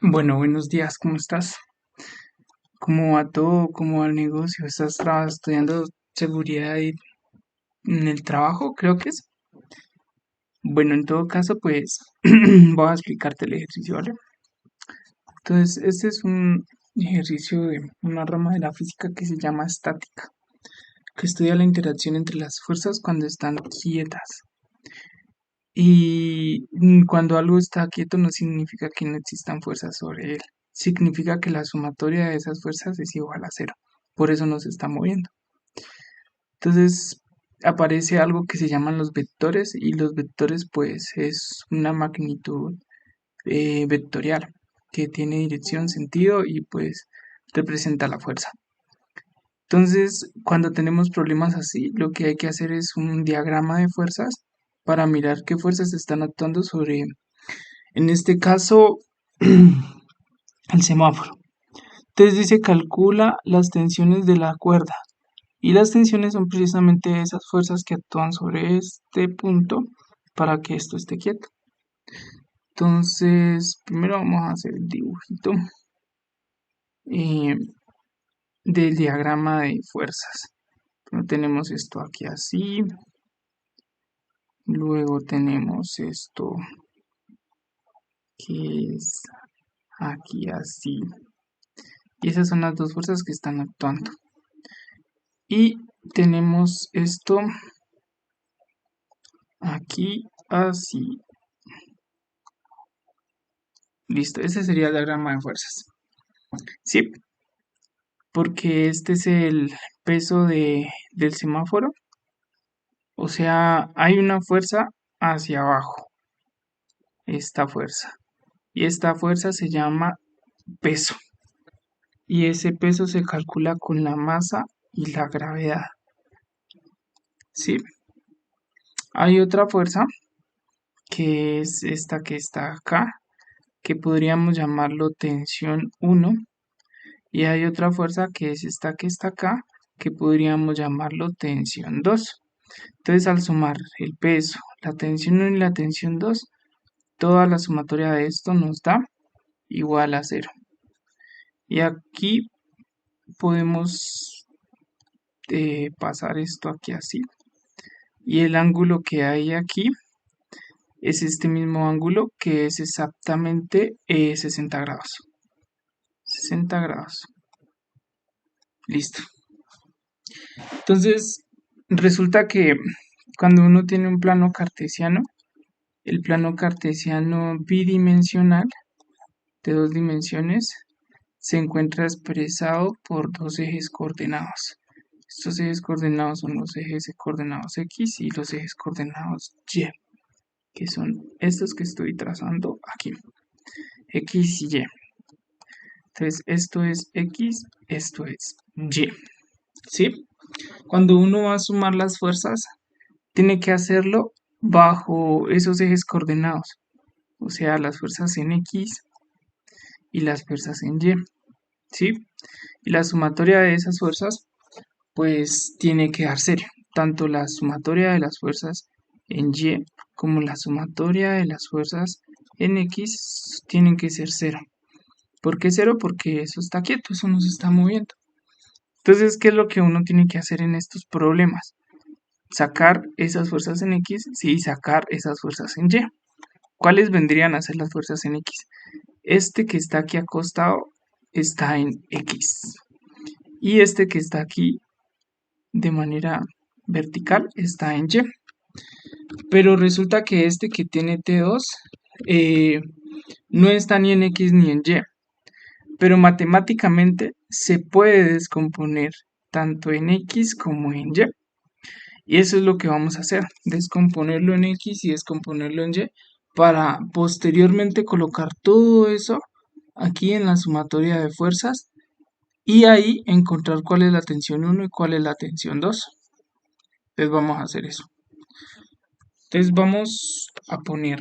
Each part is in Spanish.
Bueno, buenos días, ¿cómo estás? ¿Cómo va todo? ¿Cómo va el negocio? ¿Estás estudiando seguridad en el trabajo? Creo que es. Bueno, en todo caso, pues voy a explicarte el ejercicio, ¿vale? Entonces, este es un ejercicio de una rama de la física que se llama estática, que estudia la interacción entre las fuerzas cuando están quietas. Y cuando algo está quieto no significa que no existan fuerzas sobre él. Significa que la sumatoria de esas fuerzas es igual a cero. Por eso no se está moviendo. Entonces aparece algo que se llaman los vectores y los vectores pues es una magnitud vectorial que tiene dirección, sentido y pues representa la fuerza. Entonces, cuando tenemos problemas así, lo que hay que hacer es un diagrama de fuerzas para mirar qué fuerzas están actuando sobre, en este caso, el semáforo. Entonces dice calcula las tensiones de la cuerda. Y las tensiones son precisamente esas fuerzas que actúan sobre este punto para que esto esté quieto. Entonces, primero vamos a hacer el dibujito eh, del diagrama de fuerzas. Primero tenemos esto aquí así, luego tenemos esto que es aquí así. Y esas son las dos fuerzas que están actuando. Y tenemos esto aquí así. Listo, ese sería el diagrama de fuerzas. Sí, porque este es el peso del semáforo. O sea, hay una fuerza hacia abajo, esta fuerza. Y esta fuerza se llama peso. Y ese peso se calcula con la masa y la gravedad. ¿Sí? Hay otra fuerza que es esta que está acá, que podríamos llamarlo tensión 1. Y hay otra fuerza que es esta que está acá, que podríamos llamarlo tensión 2. Entonces, al sumar el peso, la tensión 1 y la tensión 2, toda la sumatoria de esto nos da igual a cero. Y aquí podemos pasar esto aquí así. Y el ángulo que hay aquí es este mismo ángulo que es exactamente 60 grados. 60 grados. Listo. Entonces, resulta que cuando uno tiene un plano cartesiano, el plano cartesiano bidimensional de dos dimensiones se encuentra expresado por dos ejes coordenados. Estos ejes coordenados son los ejes coordenados X y los ejes coordenados Y, que son estos que estoy trazando aquí, X y Y. Entonces, esto es X, esto es Y. ¿Sí? Cuando uno va a sumar las fuerzas, tiene que hacerlo bajo esos ejes coordenados, o sea, las fuerzas en X y las fuerzas en Y. ¿Sí? Y la sumatoria de esas fuerzas pues tiene que dar cero. Tanto la sumatoria de las fuerzas en Y como la sumatoria de las fuerzas en X tienen que ser cero. ¿Por qué cero? Porque eso está quieto, eso no se está moviendo. Entonces, ¿qué es lo que uno tiene que hacer en estos problemas? Sacar esas fuerzas en X, sí, sacar esas fuerzas en Y. ¿Cuáles vendrían a ser las fuerzas en X? Este que está aquí acostado está en X. Y este que está aquí de manera vertical está en Y. Pero resulta que este que tiene T2 eh, no está ni en X ni en Y. Pero matemáticamente se puede descomponer tanto en X como en Y. Y eso es lo que vamos a hacer, descomponerlo en X y descomponerlo en Y para posteriormente colocar todo eso aquí en la sumatoria de fuerzas y ahí encontrar cuál es la tensión 1 y cuál es la tensión 2. Entonces vamos a hacer eso. Entonces vamos a poner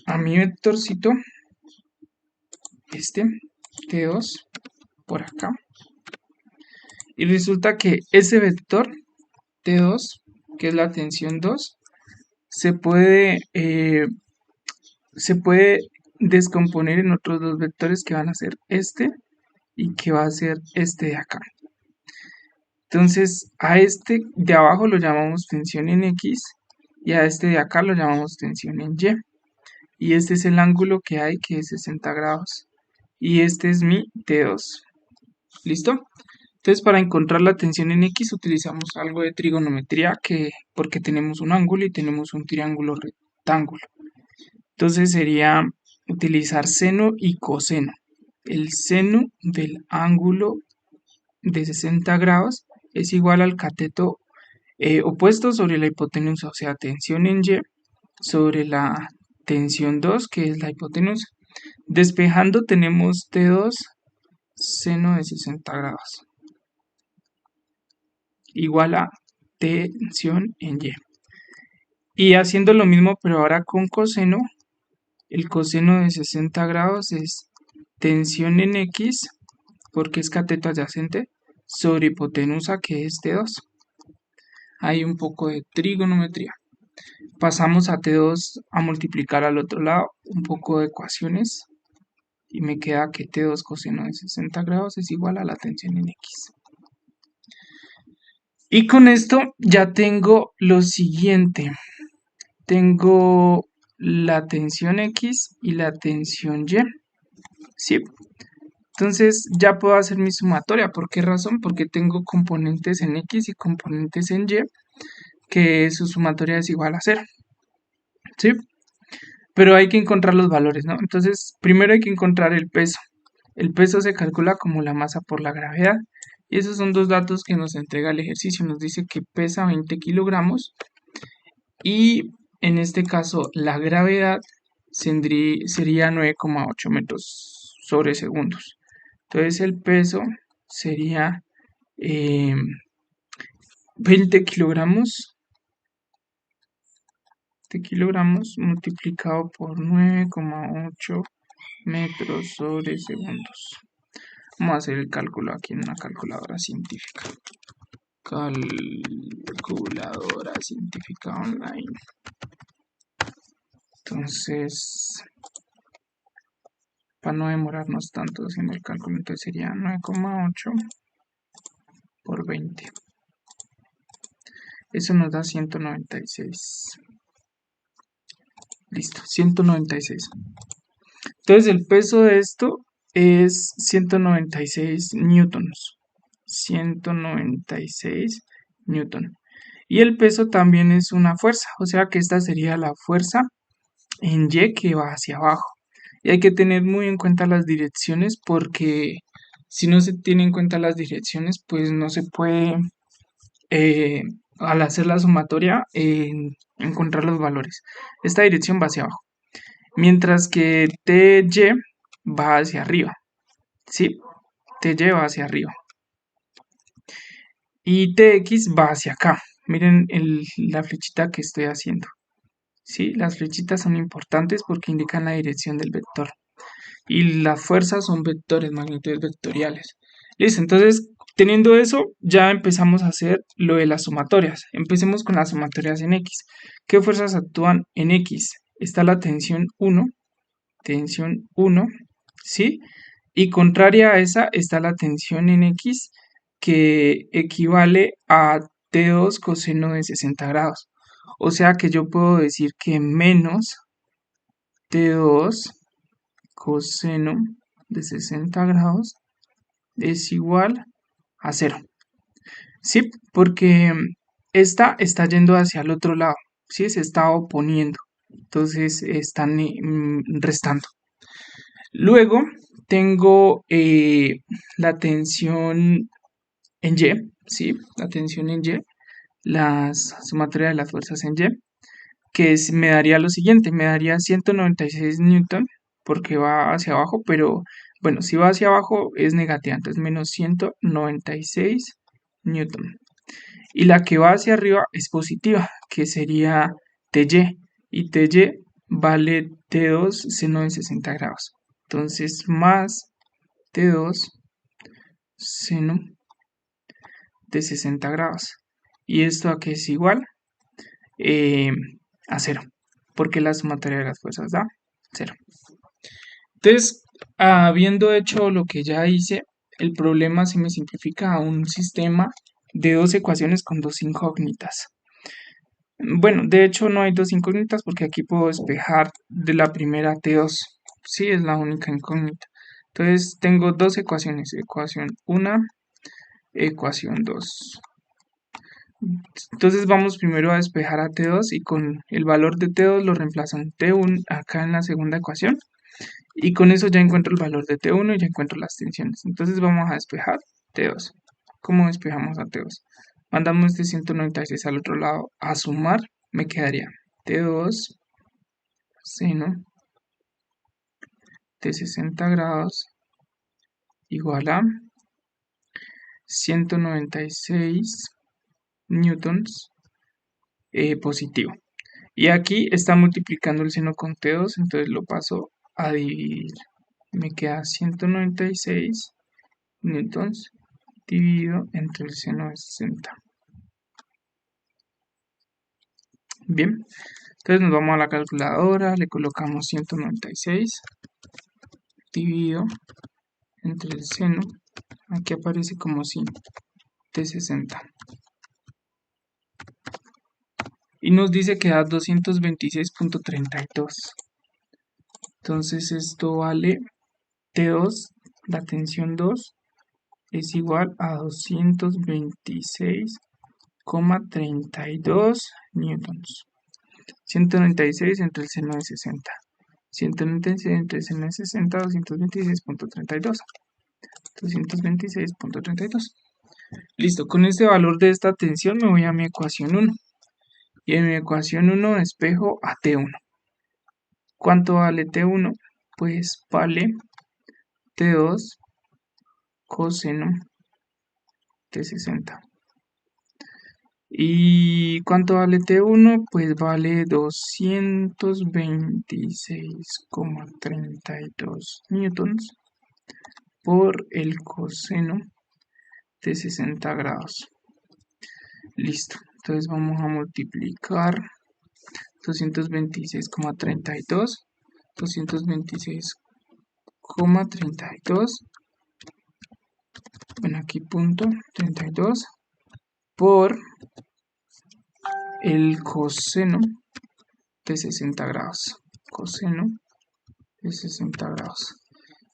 a mi vectorcito, este, T2, por acá. Y resulta que ese vector T2, que es la tensión 2, se puede descomponer en otros dos vectores que van a ser este y que va a ser este de acá. Entonces, a este de abajo lo llamamos tensión en X y a este de acá lo llamamos tensión en Y. Y este es el ángulo que hay, que es 60 grados. Y este es mi T2. ¿Listo? Entonces, para encontrar la tensión en X utilizamos algo de trigonometría, porque tenemos un ángulo y tenemos un triángulo rectángulo. Entonces sería utilizar seno y coseno. El seno del ángulo de 60 grados es igual al cateto opuesto sobre la hipotenusa, o sea, tensión en Y sobre la tensión 2, que es la hipotenusa. Despejando tenemos T2 seno de 60 grados igual a tensión en Y. Y haciendo lo mismo, pero ahora con coseno, el coseno de 60 grados es tensión en X, porque es cateto adyacente, sobre hipotenusa, que es T2. Hay un poco de trigonometría. Pasamos a T2 a multiplicar al otro lado, un poco de ecuaciones, y me queda que T2 coseno de 60 grados es igual a la tensión en X. Y con esto ya tengo lo siguiente. Tengo la tensión X y la tensión Y. ¿Sí? Entonces ya puedo hacer mi sumatoria. ¿Por qué razón? Porque tengo componentes en X y componentes en Y, que su sumatoria es igual a 0. ¿Sí? Pero hay que encontrar los valores, ¿no? Entonces, primero hay que encontrar el peso. El peso se calcula como la masa por la gravedad. Y esos son dos datos que nos entrega el ejercicio. Nos dice que pesa 20 kilogramos. Y en este caso, la gravedad sería 9,8 metros sobre segundos. Entonces, el peso sería 20 kilogramos multiplicado por 9,8 metros sobre segundos. Vamos a hacer el cálculo aquí en una calculadora científica. Calculadora científica online. Entonces, para no demorarnos tanto haciendo el cálculo, entonces sería 9,8 por 20. Eso nos da 196. Listo, 196. Entonces el peso de esto es 196 newtons. 196 newton. Y el peso también es una fuerza, o sea que esta sería la fuerza en Y que va hacia abajo. Y hay que tener muy en cuenta las direcciones, porque si no se tienen en cuenta las direcciones, pues no se puede, al hacer la sumatoria, encontrar los valores. Esta dirección va hacia abajo, mientras que TY va hacia arriba. ¿Sí? TY va hacia arriba. Y TX va hacia acá. Miren la flechita que estoy haciendo. ¿Sí? Las flechitas son importantes porque indican la dirección del vector. Y las fuerzas son vectores, magnitudes vectoriales. Listo, entonces, teniendo eso, ya empezamos a hacer lo de las sumatorias. Empecemos con las sumatorias en X. ¿Qué fuerzas actúan en X? Está la tensión 1, ¿sí? Y contraria a esa está la tensión en X, que equivale a T2 coseno de 60 grados. O sea que yo puedo decir que menos T2 coseno de 60 grados es igual a 0. ¿Sí? Porque esta está yendo hacia el otro lado. ¿Sí? Se está oponiendo. Entonces están restando. Luego tengo la tensión en Y, ¿sí? La tensión en Y, la sumatoria de las fuerzas en Y, que me daría lo siguiente, me daría 196 newton, porque va hacia abajo, pero bueno, si va hacia abajo es negativa, entonces menos 196 newton. Y la que va hacia arriba es positiva, que sería TY, y TY vale T2 seno de 60 grados. Entonces, más T2 seno de 60 grados. ¿Y esto a qué es igual? A 0, porque la sumatoria de las fuerzas da 0. Entonces, habiendo hecho lo que ya hice, el problema se me simplifica a un sistema de dos ecuaciones con dos incógnitas. Bueno, de hecho no hay dos incógnitas porque aquí puedo despejar de la primera T2. Sí, es la única incógnita. Entonces tengo dos ecuaciones, ecuación 1, ecuación 2. Entonces vamos primero a despejar a T2 y con el valor de T2 lo reemplazo en T1 acá en la segunda ecuación. Y con eso ya encuentro el valor de T1 y ya encuentro las tensiones. Entonces vamos a despejar T2. ¿Cómo despejamos a T2? Mandamos este 196 al otro lado a sumar. Me quedaría T2 seno de 60 grados igual a 196 newtons positivo. Y aquí está multiplicando el seno con T2, entonces lo paso a dividir. Me queda 196 newtons dividido entre el seno de 60. Bien, entonces nos vamos a la calculadora, le colocamos 196 dividido entre el seno, aquí aparece como sin de 60. Y nos dice que da 226.32. Entonces esto vale T2, la tensión 2, es igual a 226,32 newtons. 196 entre el seno de 60. 196 entre el seno de 60, 226.32. 226.32. Listo, con este valor de esta tensión me voy a mi ecuación 1. Y en mi ecuación 1 despejo a T1. ¿Cuánto vale T1? Pues vale T2 coseno de 60. ¿Y cuánto vale T1? Pues vale 226,32 newtons por el coseno de 60 grados. Listo. Entonces vamos a multiplicar 226,32. 226,32. Bueno, aquí punto 32 por el coseno de 60 grados. Coseno de 60 grados.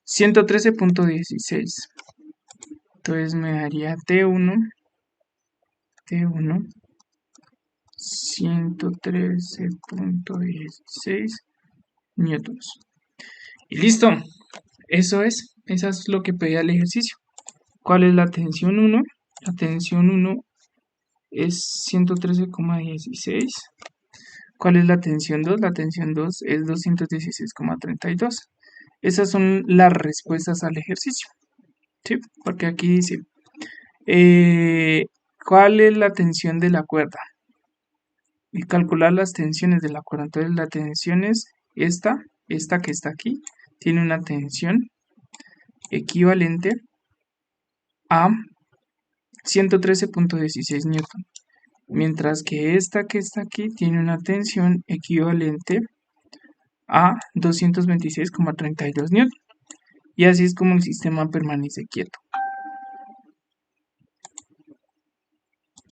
113.16. Entonces me daría T1 113.16 newtons. Y listo. Eso es lo que pedía el ejercicio. ¿Cuál es la tensión 1? La tensión 1 es 113,16. ¿Cuál es la tensión 2? La tensión 2 es 216,32. Esas son las respuestas al ejercicio. ¿Sí? Porque aquí dice, ¿cuál es la tensión de la cuerda? Y calcular las tensiones de la cuerda. Entonces la tensión es esta que está aquí, tiene una tensión equivalente a 113.16 newton. Mientras que esta que está aquí tiene una tensión equivalente a 226,32 newton. Y así es como el sistema permanece quieto.